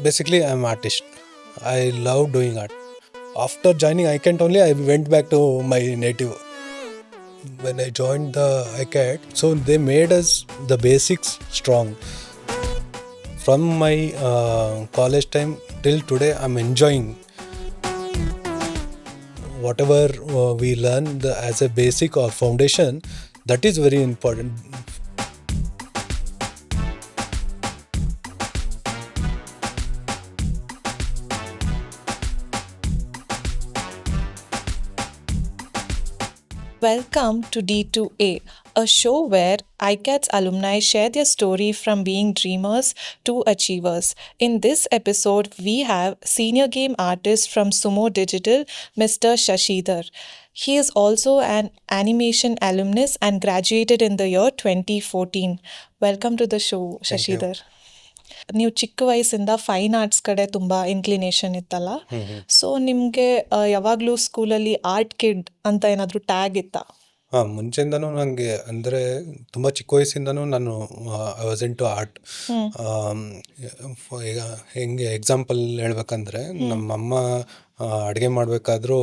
basically I'm artist. I love doing art. After joining iCat only, I went back to my native. When I joined the iCat, so they made us the basics strong. From my college time till today, I'm enjoying whatever we learn as a basic or foundation. That is very important. Welcome to D2A, a show where ICAT's alumni share their story from being dreamers to achievers. In this episode, we have senior game artist from Sumo Digital, Mr. Shashidhar. He is also an animation alumnus and graduated in the year 2014. Welcome to the show, Thank you. Shashidhar. ನೀವು ಚಿಕ್ಕ ವಯಸ್ಸಿಂದ fine arts ಕಡೆ ತುಂಬ inclination ಇತ್ತಲ್ಲ, so ನಿಮಗೆ ಯಾವಾಗಲೂ ಸ್ಕೂಲಲ್ಲಿ art kid ಅಂತ ಏನಾದರೂ ಟ್ಯಾಗ್ ಇತ್ತಾ? ಹಾಂ, ಮುಂಚೆಯಿಂದನೂ ನನಗೆ ಅಂದರೆ ತುಂಬ ಚಿಕ್ಕ ವಯಸ್ಸಿಂದನೂ ನಾನು I was into art. ಈಗ ಹೆಂಗೆ ಎಕ್ಸಾಂಪಲ್ ಹೇಳ್ಬೇಕಂದ್ರೆ, ನಮ್ಮಮ್ಮ ಅಡುಗೆ ಮಾಡಬೇಕಾದ್ರೂ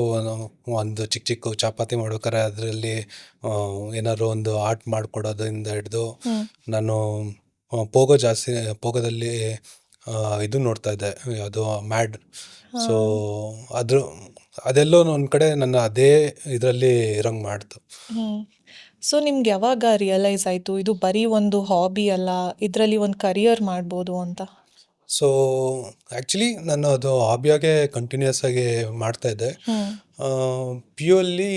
ಒಂದು ಚಿಕ್ಕ ಚಿಕ್ಕ ಚಪಾತಿ ಮಾಡ್ಬೇಕಾದ್ರೆ ಅದರಲ್ಲಿ ಏನಾದ್ರು ಒಂದು ಆರ್ಟ್ ಮಾಡಿಕೊಡೋದ್ರಿಂದ ಹಿಡಿದು ನಾನು ಪೋಗೋದಲ್ಲಿ ಇದು ನೋಡ್ತಾ ಇದ್ದೆ, ಯಾವುದು ಮ್ಯಾಡ್. ಸೊ ಅದೆಲ್ಲೋ ಒಂದು ಕಡೆ ನನ್ನ ಅದೇ ಇದರಲ್ಲಿ ಇರಂಗೆ ಮಾಡ್ತು. ಸೊ ನಿಮ್ಗೆ ಯಾವಾಗ ರಿಯಲೈಸ್ ಆಯಿತು ಇದು ಬರೀ ಒಂದು ಹಾಬಿ ಅಲ್ಲ, ಇದರಲ್ಲಿ ಒಂದು ಕರಿಯರ್ ಮಾಡ್ಬೋದು ಅಂತ? ಸೊ ಆ್ಯಕ್ಚುಲಿ ನಾನು ಅದು ಹಾಬಿಯಾಗೆ ಕಂಟಿನ್ಯೂಸ್ ಆಗಿ ಮಾಡ್ತಾ ಇದ್ದೆ. ಪಿ ಯು ಅಲ್ಲಿ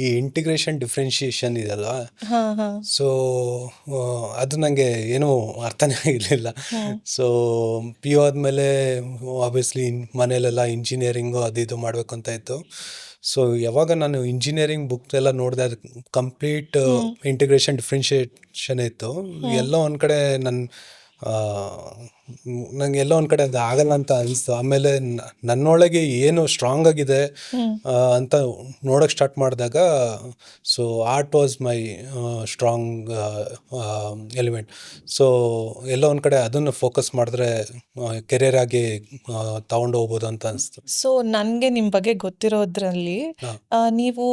ಈ ಇಂಟಿಗ್ರೇಷನ್ ಡಿಫ್ರೆನ್ಷಿಯೇಷನ್ ಇದೆಯಲ್ಲ, ಸೊ ಅದು ನನಗೆ ಏನೂ ಅರ್ಥನೇ ಆಗಿರಲಿಲ್ಲ. ಸೊ ಪಿ ಯು ಆದಮೇಲೆ ಆಬ್ವಿಯಸ್ಲಿ ಮನೇಲೆಲ್ಲ ಇಂಜಿನಿಯರಿಂಗು ಅದು ಇದು ಮಾಡಬೇಕು ಅಂತ ಇತ್ತು. ಸೊ ಯಾವಾಗ ನಾನು ಇಂಜಿನಿಯರಿಂಗ್ ಬುಕ್ ಎಲ್ಲ ನೋಡಿದೆ, ಅದು ಕಂಪ್ಲೀಟ್ ಇಂಟಿಗ್ರೇಷನ್ ಡಿಫ್ರೆನ್ಷಿಯೇಷನ್ ಇತ್ತು. ಎಲ್ಲೋ ಒಂದು ಕಡೆ ನಂಗೆ ಎಲ್ಲೋ ಒಂದು ಕಡೆ ಅದು ಆಗಲ್ಲ ಅಂತ ಅನಿಸ್ತು. ಆಮೇಲೆ ನನ್ನೊಳಗೆ ಏನು ಸ್ಟ್ರಾಂಗ್ ಆಗಿದೆ ಅಂತ ನೋಡೋಕ್ಕೆ ಸ್ಟಾರ್ಟ್ ಮಾಡಿದಾಗ, so art was my strong element. So ಎಲ್ಲೋ ಒಂದು ಕಡೆ ಅದನ್ನು ಫೋಕಸ್ ಮಾಡಿದ್ರೆ ಕೆರಿಯರ್ ಆಗಿ ತಗೊಂಡು ಹೋಗ್ಬೋದು ಅಂತ ಅನಿಸ್ತು. ಸೊ ನನಗೆ ನಿಮ್ಮ ಬಗ್ಗೆ ಗೊತ್ತಿರೋದ್ರಲ್ಲಿ ನೀವು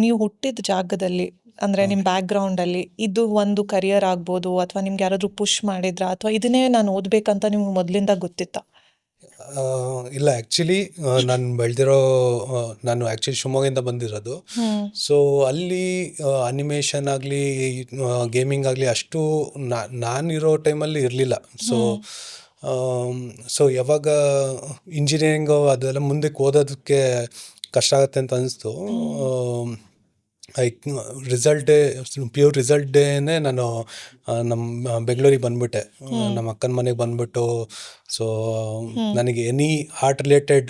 ನೀವು ಹುಟ್ಟಿದ ಜಾಗದಲ್ಲಿ, ಅಂದರೆ ನಿಮ್ಮ ಬ್ಯಾಕ್ಗ್ರೌಂಡಲ್ಲಿ ಇದು ಒಂದು ಕರಿಯರ್ ಆಗ್ಬೋದು, ಅಥವಾ ನಿಮ್ಗೆ ಯಾರಾದರೂ ಪುಷ್ ಮಾಡಿದ್ರಾ, ಅಥವಾ ಇದನ್ನೇ ನಾನು ಓದಬೇಕಂತ ನಿಮ್ಗೆ ಮೊದಲಿಂದ ಗೊತ್ತಿತ್ತಾ? ಇಲ್ಲ, ಆ್ಯಕ್ಚುಲಿ ನಾನು ಆ್ಯಕ್ಚುಲಿ ಶಿವಮೊಗ್ಗದಿಂದ ಬಂದಿರೋದು. ಸೊ ಅಲ್ಲಿ ಅನಿಮೇಷನ್ ಆಗಲಿ ಗೇಮಿಂಗ್ ಆಗಲಿ ಅಷ್ಟು ನಾನಿರೋ ಟೈಮಲ್ಲಿ ಇರಲಿಲ್ಲ. ಸೊ ಯಾವಾಗ ಇಂಜಿನಿಯರಿಂಗು ಅದೆಲ್ಲ ಮುಂದಕ್ಕೆ ಓದೋದಕ್ಕೆ ಕಷ್ಟ ಆಗುತ್ತೆ ಅಂತ ಅನಿಸ್ತು. ಪ್ಯೂರ್ ರಿಸಲ್ಟ್ ಡೇನೇ ನಾನು ನಮ್ಮ ಬೆಂಗಳೂರಿಗೆ ಬಂದ್ಬಿಟ್ಟೆ, ನಮ್ಮ ಅಕ್ಕನ ಮನೆಗೆ ಬಂದ್ಬಿಟ್ಟು. ಸೊ ನನಗೆ ಎನಿ ಆರ್ಟ್ ರಿಲೇಟೆಡ್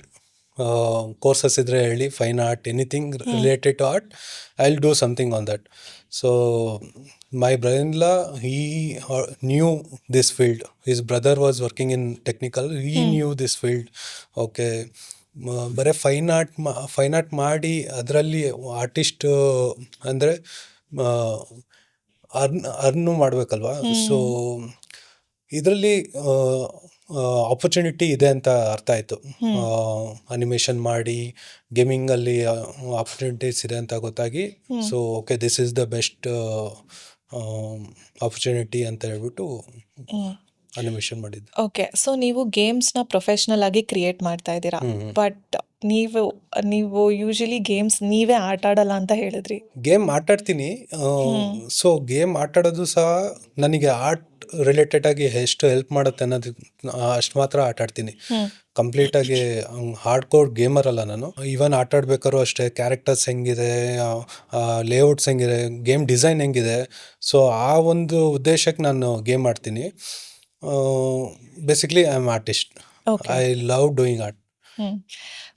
ಕೋರ್ಸಸ್ ಇದ್ದರೆ ಹೇಳಿ, fine art, anything related to art, I will do something on that. So my brother-in-law, he knew this field. His brother was working in technical. He knew this field. Okay, ಬರೀ fine art ಮಾಡಿ ಅದರಲ್ಲಿ artist ಅಂದರೆ ಅರ್ನು ಮಾಡಬೇಕಲ್ವ. So ಇದರಲ್ಲಿ opportunity ಇದೆ ಅಂತ ಅರ್ಥ ಆಯಿತು. Animation ಮಾಡಿ ಗೇಮಿಂಗಲ್ಲಿ ಆಪರ್ಚುನಿಟೀಸ್ ಇದೆ ಅಂತ ಗೊತ್ತಾಗಿ, so okay, this is the best opportunity ಅಂತ ಹೇಳ್ಬಿಟ್ಟು ಅನಿಮೇಷನ್ ಮಾಡಿದ್ದೆ. ಓಕೆ, ಸೊ ನೀವು ಗೇಮ್ಸ್ನ ಪ್ರೊಫೆಷ್ನಲ್ ಆಗಿ ಕ್ರಿಯೇಟ್ ಮಾಡ್ತಾ ಇದ್ದೀರಾ, ಬಟ್ ನೀವು ಯೂಶಲಿ ಗೇಮ್ಸ್ ನೀವೇ ಆಟ ಆಡಲ್ಲ ಅಂತ ಹೇಳಿದ್ರಿ. ಗೇಮ್ ಆಟಾಡ್ತೀನಿ. ಸೊ ಗೇಮ್ ಆಟಾಡೋದು ಸಹ ನನಗೆ ಆರ್ಟ್ ರಿಲೇಟೆಡ್ ಆಗಿ ಎಷ್ಟು ಹೆಲ್ಪ್ ಮಾಡುತ್ತೆ ಅನ್ನೋದು ಅಷ್ಟು ಮಾತ್ರ ಆಟಾಡ್ತೀನಿ. ಕಂಪ್ಲೀಟಾಗಿ ಹಾರ್ಡ್ ಕೋರ್ ಗೇಮರ್ ಅಲ್ಲ ನಾನು. ಈವನ್ ಆಟಾಡ್ಬೇಕಾದ್ರೂ ಅಷ್ಟೇ, ಕ್ಯಾರೆಕ್ಟರ್ಸ್ ಹೆಂಗಿದೆ, ಲೇಔಟ್ಸ್ ಹೆಂಗಿದೆ, ಗೇಮ್ ಡಿಸೈನ್ ಹೆಂಗಿದೆ, ಸೊ ಆ ಒಂದು ಉದ್ದೇಶಕ್ಕೆ ನಾನು ಗೇಮ್ ಆಡ್ತೀನಿ. Basically I am artist. I love doing art.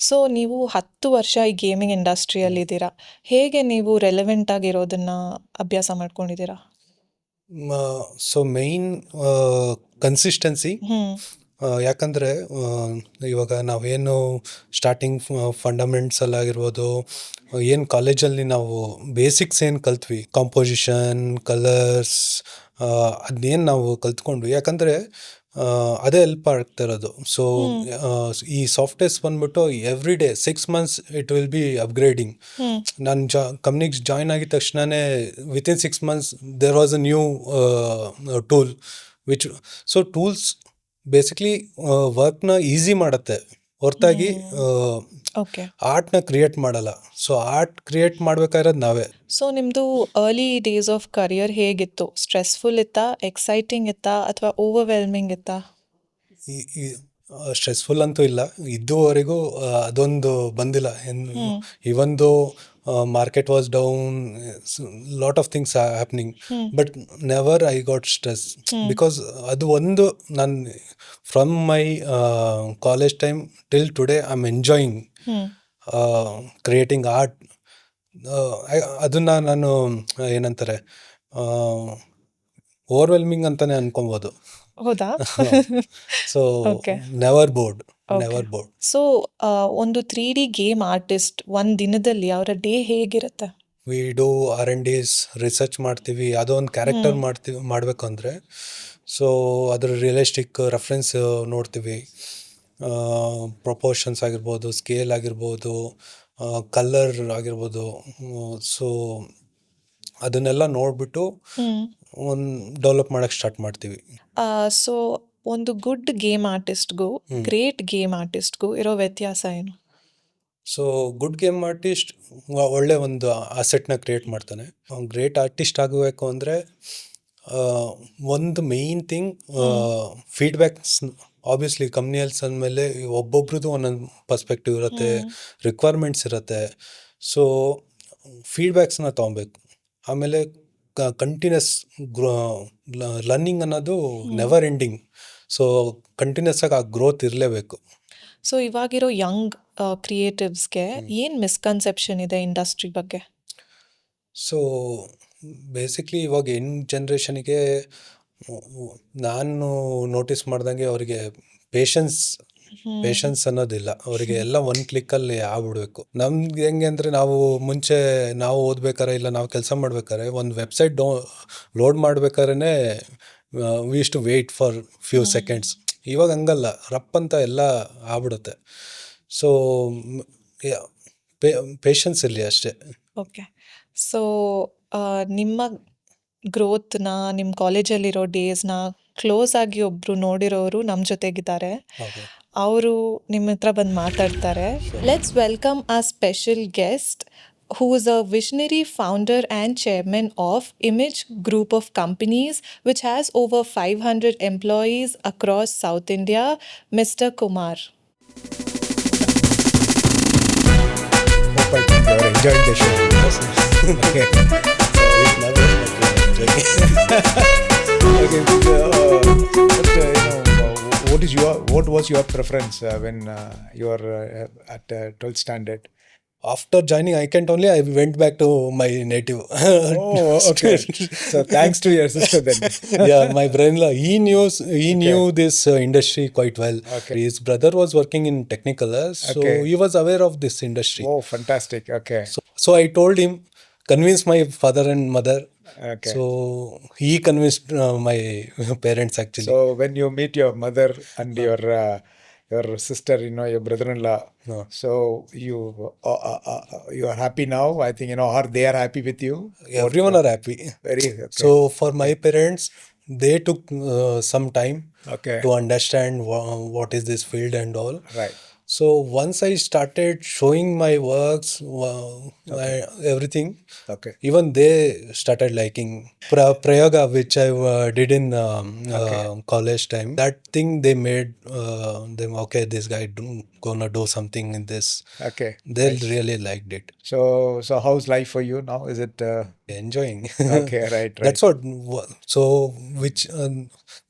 So ನೀವು 10 ವರ್ಷ ಈ ಗೇಮಿಂಗ್ ಇಂಡಸ್ಟ್ರಿಯಲ್ಲಿ ಇದ್ದೀರಾ. ಹೇಗೆ ನೀವು ರೆಲೆವೆಂಟ್ ಆಗಿರೋದನ್ನ ಅಭ್ಯಾಸ ಮಾಡ್ಕೊಂಡಿದ್ದೀರಾ? So main consistency. ಯಾಕಂದರೆ ಇವಾಗ ನಾವೇನು ಸ್ಟಾರ್ಟಿಂಗ್ ಫಂಡಮೆಂಟ್ಸಲ್ಲಾಗಿರ್ಬೋದು, ಏನು ಕಾಲೇಜಲ್ಲಿ ನಾವು ಬೇಸಿಕ್ಸ್ ಏನು ಕಲ್ತ್ವಿ, ಕಾಂಪೋಸಿಷನ್, ಕಲರ್ಸ್, ಅದನ್ನೇನು ನಾವು ಕಲ್ತ್ಕೊಂಡ್ವಿ, ಯಾಕಂದರೆ ಅದೇ ಹೆಲ್ಪ್ ಆಗ್ತಾ ಇರೋದು. ಸೊ ಈ ಸಾಫ್ಟ್ವೇರ್ಸ್ ಬಂದ್ಬಿಟ್ಟು every day 6 months it will be upgrading. ನಾನು ಕಂಪ್ನಿಗೆ ಜಾಯ್ನ್ ಆಗಿದ ತಕ್ಷಣವೇ within 6 months there was a new tool which. So tools basically ವರ್ಕ್ನ ಈಸಿ ಮಾಡುತ್ತೆ ಹೊರತಾಗಿ ಓಕೆ. ಆರ್ಟ್ನ ಕ್ರಿಯೇಟ್ ಮಾಡಲ್ಲ. ಸೊ ಆರ್ಟ್ ಕ್ರಿಯೇಟ್ ಮಾಡ್ಬೇಕಾಗಿರೋದು ನಾವೇ. ಸೊ ನಿಮ್ಮದು ಅರ್ಲಿ ಡೇಸ್ ಆಫ್ ಕರಿಯರ್ ಹೇಗಿತ್ತು? ಸ್ಟ್ರೆಸ್ಫುಲ್ ಇತ್ತಾ, ಎಕ್ಸೈಟಿಂಗ್ ಇತ್ತಾ, ಅಥವಾ ಓವರ್ವೆಲ್ಮಿಂಗ್ ಇತ್ತಾ? ಸ್ಟ್ರೆಸ್ಫುಲ್ ಅಂತೂ ಇಲ್ಲ, ಇದುವರೆಗೂ ಅದೊಂದು ಬಂದಿಲ್ಲ. ಇವೊಂದು market was down, lot of things happening, but never I got stress because ಅದು ಒಂದು ನಾನು from my college time till today I am enjoying creating art. ಅದನ್ನು ನಾನು ಏನಂತಾರೆ ಓವರ್ವೆಲ್ಮಿಂಗ್ ಅಂತಾನೆ ಅನ್ಕೊಬೋದು. ಹೌದಾ? So Okay. Never bored, never bored. So ಒಂದು 3D ಗೇಮ್ ಆರ್ಟಿಸ್ಟ್ ಒಂದು ದಿನದಲ್ಲಿ ಅವರ ಡೇ ಹೇಗಿರುತ್ತೆ? ವಿ ಡೂ R&Ds, ರಿಸರ್ಚ್ ಮಾಡ್ತೀವಿ. ಅದೊಂದು ಕ್ಯಾರೆಕ್ಟರ್ ಮಾಡಬೇಕು ಅಂದರೆ ಸೊ ಅದ್ರ ರಿಯಲಿಸ್ಟಿಕ್ ರೆಫರೆನ್ಸ್ ನೋಡ್ತೀವಿ. ಪ್ರೊಪೋರ್ಷನ್ಸ್ ಆಗಿರ್ಬೋದು, ಸ್ಕೇಲ್ ಆಗಿರ್ಬೋದು, ಕಲರ್ ಆಗಿರ್ಬೋದು. ಸೊ ಅದನ್ನೆಲ್ಲ ನೋಡಿಬಿಟ್ಟು ಒಂದು ಡೆವಲಪ್ ಮಾಡೋಕ್ಕೆ ಸ್ಟಾರ್ಟ್ ಮಾಡ್ತೀವಿ. ಸೊ ಒಂದು ಗುಡ್ ಗೇಮ್ ಆರ್ಟಿಸ್ಟ್ಗೂ ಗ್ರೇಟ್ ಗೇಮ್ ಆರ್ಟಿಸ್ಟ್ಗೂ ಇರೋ ವ್ಯತ್ಯಾಸ ಏನು? ಸೊ ಗುಡ್ ಗೇಮ್ ಆರ್ಟಿಸ್ಟ್ ಒಳ್ಳೆ ಒಂದು ಅಸೆಟ್ನ ಕ್ರಿಯೇಟ್ ಮಾಡ್ತಾನೆ. ಗ್ರೇಟ್ ಆರ್ಟಿಸ್ಟ್ ಆಗಬೇಕು ಅಂದರೆ ಒಂದು ಮೇಯ್ನ್ ಥಿಂಗ್ ಫೀಡ್ಬ್ಯಾಕ್ಸ್. ಆಬ್ವಿಯಸ್ಲಿ ಕಂಪ್ನಿಯಲ್ಸ್ ಅಂದಮೇಲೆ ಒಬ್ಬೊಬ್ರದ್ದು ಒಂದೊಂದು ಪರ್ಸ್ಪೆಕ್ಟಿವ್ ಇರುತ್ತೆ, ರಿಕ್ವೈರ್ಮೆಂಟ್ಸ್ ಇರುತ್ತೆ. ಸೊ ಫೀಡ್ಬ್ಯಾಕ್ಸ್ನ ತೊಗೊಬೇಕು. ಆಮೇಲೆ ಕಂಟಿನ್ಯೂಸ್ ಲರ್ನಿಂಗ್ ಅನ್ನೋದು ನೆವರ್ ಎಂಡಿಂಗ್. ಸೊ ಕಂಟಿನ್ಯೂಸ್ ಆಗಿ ಆ ಗ್ರೋತ್ ಇರಲೇಬೇಕು. ಸೊ ಇವಾಗಿರೋ ಯಂಗ್ ಕ್ರಿಯೇಟಿವ್ಸ್ಗೆ ಏನು ಮಿಸ್ಕನ್ಸೆಪ್ಷನ್ ಇದೆ ಇಂಡಸ್ಟ್ರಿ ಬಗ್ಗೆ? ಸೊ ಬೇಸಿಕ್ಲಿ ಇವಾಗ ಯಂಗ್ ಜನ್ರೇಷನಿಗೆ ನಾನು ನೋಟಿಸ್ ಮಾಡ್ದಂಗೆ ಅವರಿಗೆ ಪೇಷನ್ಸ್ ಅನ್ನೋದಿಲ್ಲ. ಅವರಿಗೆ ಎಲ್ಲ ಒಂದು ಕ್ಲಿಕ್ಕಲ್ಲಿ ಆಗ್ಬಿಡ್ಬೇಕು. ನಮ್ಗೆ ಹೆಂಗೆ ಅಂದರೆ ನಾವು ಮುಂಚೆ ನಾವು ಓದ್ಬೇಕಾರೆ ಇಲ್ಲ ನಾವು ಕೆಲಸ ಮಾಡ್ಬೇಕಾದ್ರೆ ಒಂದು ವೆಬ್ಸೈಟ್ ಲೋಡ್ ಮಾಡ್ಬೇಕಾದ್ರೆ we use to wait for few seconds. ಇವಾಗ ಹಂಗಲ್ಲ, ರಪ್ ಅಂತ ಎಲ್ಲ ಆಗ್ಬಿಡುತ್ತೆ. ಸೊ ಪೇಷನ್ಸ್ ಇರಲಿ ಅಷ್ಟೇ. ಓಕೆ. ಸೊ ನಿಮ್ಮ ಗ್ರೋತ್ನ, ನಿಮ್ಮ ಕಾಲೇಜಲ್ಲಿರೋ ಡೇಸ್ನ ಕ್ಲೋಸ್ ಆಗಿ ಒಬ್ರು ನೋಡಿರೋರು ನಮ್ಮ ಜೊತೆಗಿದ್ದಾರೆ. ಅವರು ನಿಮ್ಮ ಹತ್ರ ಬಂದು ಮಾತಾಡ್ತಾರೆ. ಲೆಟ್ಸ್ ವೆಲ್ಕಮ್ ಆ special guest who is a visionary founder and chairman of Image Group of Companies, which has over 500 employees across South India, Mr. Kumar. Hope I think you are enjoying the show. Okay. Okay. What was your preference when you were at 12th standard? After joining iCantonly, I went back to my native. Oh, okay. So thanks to your sister then. Yeah, my brother-in-law, he knew this industry quite well. Okay. His brother was working in technical, so Okay. he was aware of this industry. Oh, fantastic. Okay. So I told him, convince my father and mother. Okay. So he convinced my parents actually. So when you meet your mother and your sister, your brother-in-law, so you are happy now, I think, or they are happy with you? Everyone are happy. Very okay. So for my parents, they took some time Okay. to understand what is this field and all. Right. So once I started showing my works, everything, Okay. even they started liking Prayoga, which I did in college time. That thing they made them, okay, this guy gonna do something in this. Okay. They really liked it. So how's life for you now? Is it Enjoying. okay? Right. That's what. So which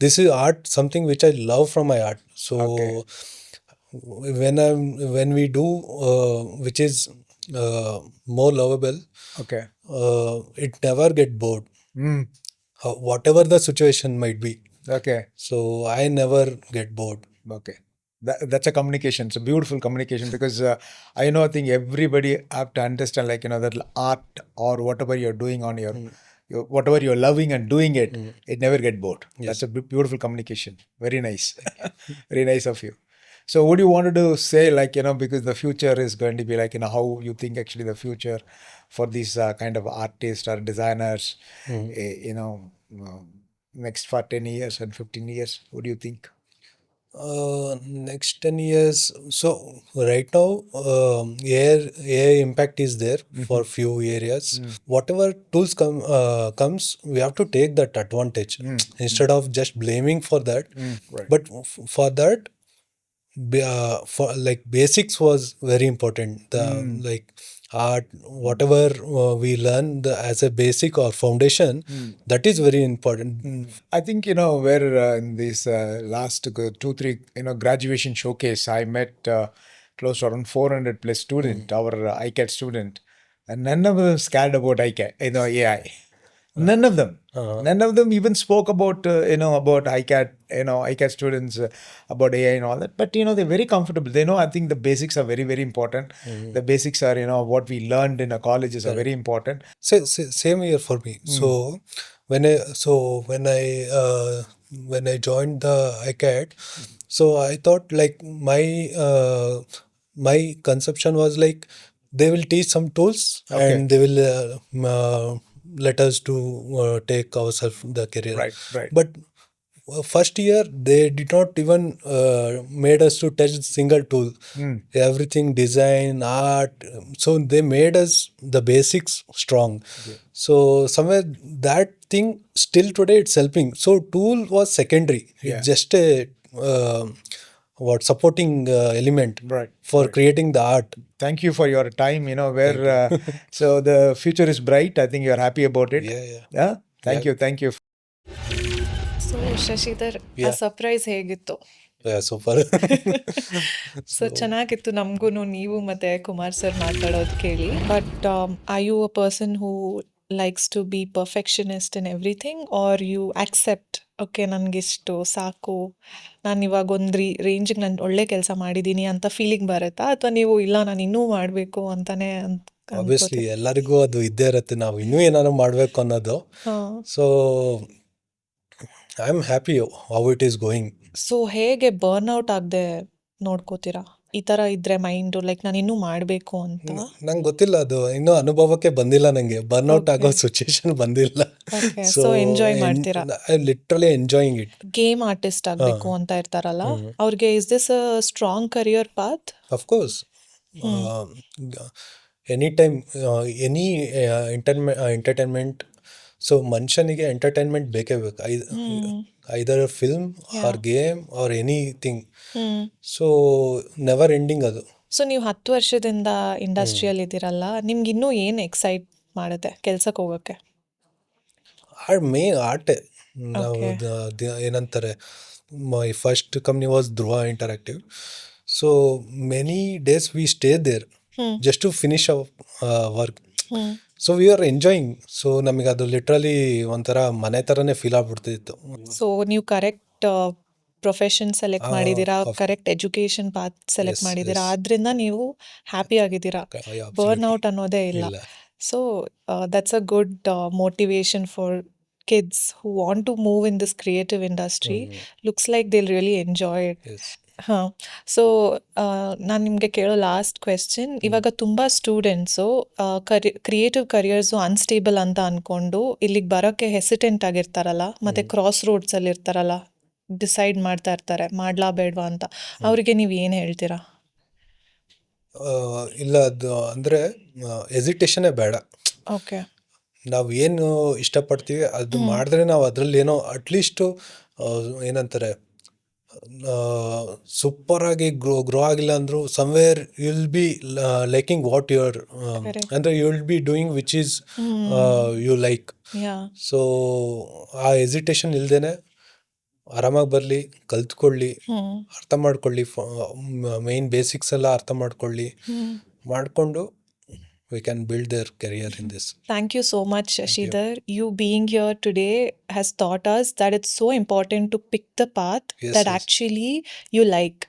this is art, something which I love from my art. So when we do which is more lovable, okay? it never get bored, Mm. whatever the situation might be. Okay. So I never get bored. Okay. That's a communication. It's a beautiful communication because I think everybody have to understand, that art or whatever you're doing on your whatever you're loving and doing it, it never get bored. That's a beautiful communication. Very nice. Very nice of you. So what do you wanted to say, like, because the future is going to be like, how you think actually the future for these kind of artists or designers, next for 10 years and 15 years, what do you think? Next 10 years. So right now, AI impact is there for few areas. Whatever tools comes, we have to take that advantage instead of just blaming for that. Right. But for that, for like basics was very important. The like art, whatever we learn as a basic or foundation, that is very important. I think, where in this last 2-3, graduation showcase, I met close to around 400 plus student, our ICAT student, and none of them scared about ICAT, AI. None of them. None of them even spoke about, about ICAT, ICAT students, about AI and all that. But, they're very comfortable. They know, I think the basics are very, very important. The basics are, what we learned in our colleges are very important. Same here for me. So when I joined the ICAT, so I thought like my conception was like they will teach some tools and they will let us to take ourselves the career. Right. But first year they did not even made us to touch single tool. Everything design, art, so they made us the basics strong. So somewhere that thing still today it's helping. So tool was secondary. It's just a supporting element for creating the art. Thank you for your time, so the future is bright. I think you're happy about it. Yeah. Thank you. So Shashidhar, ಆ surprise ಹೇಗಿತ್ತು? Super. So ಚೆನ್ನಾಗಿತ್ತು ನಮಗೂ ನೀವು ಮತ್ತೆ Kumar sir ಮಾತಾಡೋದು ಕೇಳಿ. But are you a person who likes to be perfectionist in everything, are you accept okay ನನಗಿಷ್ಟು ಸಾಕು, ನಾನು ಇವಾಗ ಒಂದು ರೇಂಜಿಗೆ ನಾನು ಒಳ್ಳೆ ಕೆಲಸ ಮಾಡಿದ್ದೀನಿ ಅಂತ ಫೀಲಿಂಗ್ ಬರುತ್ತಾ, ಅಥವಾ ನೀವು ಇಲ್ಲ ನಾನು ಇನ್ನೂ ಮಾಡಬೇಕು ಅಂತಾನೆ ಆಬ್ವಿಯಸ್ಲಿ ಎಲ್ಲರಿಗೂ ಅದು ಇದ್ದೇ ಇರುತ್ತೆ, ನಾವು ಇನ್ನೂ ಏನಾದ್ರು ಮಾಡಬೇಕು ಅನ್ನೋದು. So I am happy how it is going. So ಹೇಗೆ ಬರ್ನ್ಔಟ್ ಆಗದೆ ನೋಡ್ಕೋತೀರಾ ಈ ಥರ ಇದ್ರೆ ಮೈಂಡು, ಲೈಕ್ ನಾನು ಇನ್ನೂ ಮಾಡಬೇಕು ಅಂತ? ನಂಗೆ ಗೊತ್ತಿಲ್ಲ, ಅದು ಇನ್ನೂ ಅನುಭವಕ್ಕೆ ಬಂದಿಲ್ಲ ನನಗೆ, ಬರ್ನ್ಔಟ್ ಆಗೋ ಸಿಚುಯೇಷನ್ ಬಂದಿಲ್ಲ. ಸೊ ಎಂಜಾಯ್ ಮಾಡ್ತೀರಾ? I literally enjoying it. Game artist ಆಗಬೇಕು ಅಂತ ಇರ್ತಾರಲ್ಲ ಅವ್ರಿಗೆ, is this a strong career path? Of course, any time any entertainment. So ಮನುಷ್ಯನಿಗೆ ಎಂಟರ್ಟೈನ್ಮೆಂಟ್ ಬೇಕೇ ಬೇಕು, either film or game or anything. So never ending ಅದು. So ನೀವು 10 ವರ್ಷದಿಂದ ಇಂಡಸ್ಟ್ರಿಯಲ್ಲಿ ಇದ್ದೀರಲ್ಲ, ನಿಮ್ಗೆ ಇನ್ನೂ ಏನು ಎಕ್ಸೈಟ್ ಮಾಡುತ್ತೆ ಕೆಲ್ಸಕ್ಕೆ ಹೋಗೋಕ್ಕೆ? ಮೇನ್ ಆರ್ಟೇ. ನಾವು ಏನಂತಾರೆ, my first company was Dhruva interactive. So many days we stay there just to finish our work. So we are enjoying. So ನಮಗೆ ಅದು ಲಿಟ್ರಲಿ ಒಂಥರ ಮನೆ ಥರನೇ ಫೀಲ್ ಆಗ್ಬಿಡ್ತಿತ್ತು. ಸೊ ನೀವು ಕರೆಕ್ಟ್ ಪ್ರೊಫೆಷನ್ ಸೆಲೆಕ್ಟ್ ಮಾಡಿದ್ದೀರಾ, ಕರೆಕ್ಟ್ ಎಜುಕೇಶನ್ ಪಾತ್ ಸೆಲೆಕ್ಟ್ ಮಾಡಿದ್ದೀರಾ, ಆದ್ರಿಂದ ನೀವು ಹ್ಯಾಪಿ ಆಗಿದ್ದೀರಾ, ಬರ್ನ್ಔಟ್ ಅನ್ನೋದೇ ಇಲ್ಲ. So that's a good motivation for kids who want to move in this creative industry. Looks like they'll really enjoy it. So ನಾನು ನಿಮಗೆ ಕೇಳೋ ಲಾಸ್ಟ್ ಕ್ವೆಶ್ಚನ್, ಇವಾಗ ತುಂಬ ಸ್ಟೂಡೆಂಟ್ಸು ಕ್ರಿಯೇಟಿವ್ ಕರಿಯರ್ಸು ಅನ್ಸ್ಟೇಬಲ್ ಅಂತ ಅಂದ್ಕೊಂಡು ಇಲ್ಲಿಗೆ ಬರೋಕ್ಕೆ ಹೆಸಿಟೆಂಟ್ ಆಗಿರ್ತಾರಲ್ಲ, ಮತ್ತು ಕ್ರಾಸ್ ರೋಡ್ಸಲ್ಲಿ ಇರ್ತಾರಲ್ಲ, ಡಿಸೈಡ್ ಮಾಡ್ತಾ ಇರ್ತಾರೆ ಮಾಡಲಾ ಬೇಡವಾ ಅಂತ, ಅವರಿಗೆ ನೀವು ಏನು ಹೇಳ್ತೀರಾ? ಇಲ್ಲ, ಅದು ಅಂದರೆ ಎಸಿಟೇಷನೇ ಬೇಡ. ಓಕೆ, ನಾವು ಏನು ಇಷ್ಟಪಡ್ತೀವಿ ಅದು ಮಾಡಿದ್ರೆ ನಾವು ಅದರಲ್ಲಿ ಏನೋ ಅಟ್ಲೀಸ್ಟು ಏನಂತಾರೆ ಸೂಪರ್ ಆಗಿ ಗ್ರೋ ಆಗಿಲ್ಲ ಅಂದರೂ somewhere you will be liking what you are, ಅಂದರೆ you will be doing which is you like. So ಆ ಎಸಿಟೇಷನ್ ಇಲ್ದೇನೆ ಆರಾಮಾಗಿ ಬರಲಿ, ಕಲ್ತ್ಕೊಳ್ಳಿ, ಅರ್ಥ ಮಾಡ್ಕೊಳ್ಳಿ, ಮೇನ್ ಬೇಸಿಕ್ಸ್ ಎಲ್ಲ ಅರ್ಥ ಮಾಡ್ಕೊಳ್ಳಿ, ಮಾಡಿಕೊಂಡು we can build their career in this. Thank you so much, Shashidhar. You being here today has taught us that it's so important to pick the path that actually you like.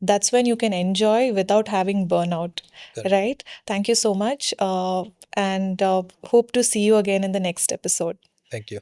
That's when you can enjoy without having burnout, Correct. right? Thank you so much, and hope to see you again in the next episode. Thank you.